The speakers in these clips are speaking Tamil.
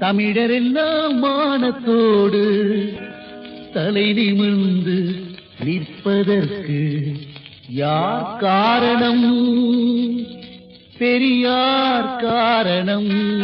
தமிழரெல்லாம் மானத்தோடு தலை நிமிர்ந்து நிற்பதற்கு யார் காரணம்? பெரியார் காரணம்.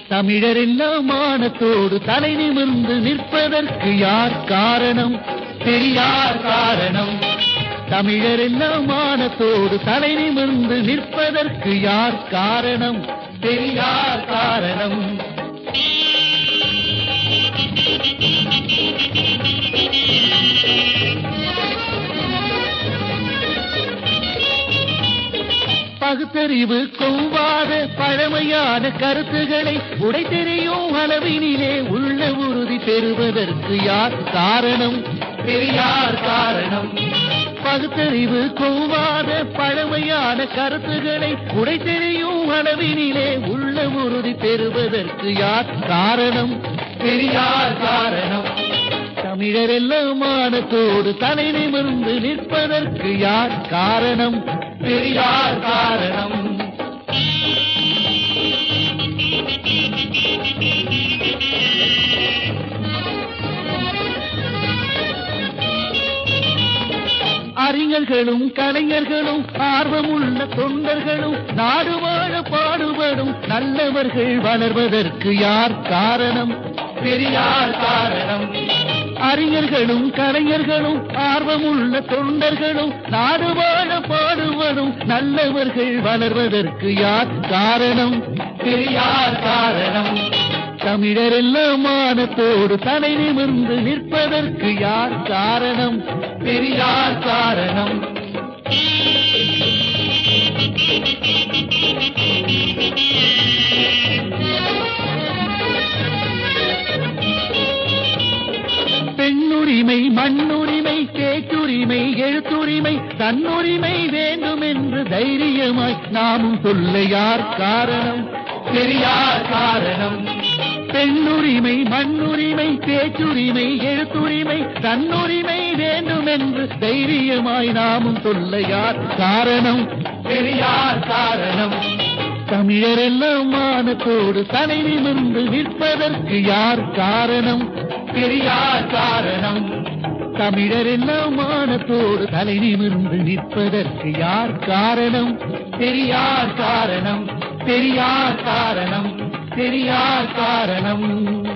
தமிழரெல்லாம் மானத்தோடு தலை நிமிர்ந்து நிற்பதற்கு யார் காரணம்? பெரியார் காரணம். தமிழரெல்லாம் மானத்தோடு தலை நிமிர்ந்து நிற்பதற்கு யார் காரணம்? பெரியார் காரணம். பகுத்தறிவு கொவ்வாத பழமையான கருத்துக்களை உடைத்தெறியும் அளவினிலே உள்ள உறுதி பெறுவதற்கு யார் காரணம்? பெரியார் காரணம். பகுத்தறிவு கொவ்வாத பழமையான கருத்துக்களை உடைத்தெறியும் அளவினிலே உள்ள உறுதி பெறுவதற்கு யார் காரணம்? பெரியார் காரணம். தமிழரெல்லாம் மானத்தோடு தலை நிமிர்ந்து நிற்பதற்கு யார் காரணம்? பெரியார் காரணம். அறிஞர்களும் கலைஞர்களும் ஆர்வமுள்ள தொண்டர்களும் நாடு வாழ பாடுபடும் நல்லவர்கள் வளர்வதற்கு யார் காரணம்? பெரியார் காரணம். அறிஞர்களும் கலைஞர்களும் ஆர்வமுள்ள தொண்டர்களும் நாடு வாழ பாடுபடும் நல்லவர்கள் வளர்வதற்கு யார் காரணம்? பெரியார் காரணம். தமிழரெல்லாம் மானத்தோடு தலை நிமிர்ந்து நிற்பதற்கு யார் காரணம்? பெரியார் காரணம். பெண்ணுரிமை, மண்ணுரிமை, பேச்சுரிமை, எழுத்துரிமை, தன்னுரிமை வேண்டும் என்று தைரியமாய் நாமும் சொல்ல யார் காரணம்? பெரியார் காரணம். பெண்ணுரிமை, மண்ணுரிமை, பேச்சுரிமை, எழுத்துரிமை, தன்னுரிமை வேண்டும் என்று தைரியமாய் நாமும் சொல்ல யார் காரணம்? பெரியார் காரணம். தமிழரெல்லாம் மானத்தோடு தலை நிமிர்ந்து நிற்பதற்கு யார் காரணம்? பெரியார் காரணம். தமிழரெல்லாம் மானத்தோடு தலை நிமிர்ந்து நிற்பதற்கு யார் காரணம்? பெரியார் காரணம். பெரியார் காரணம். பெரியார் காரணம்.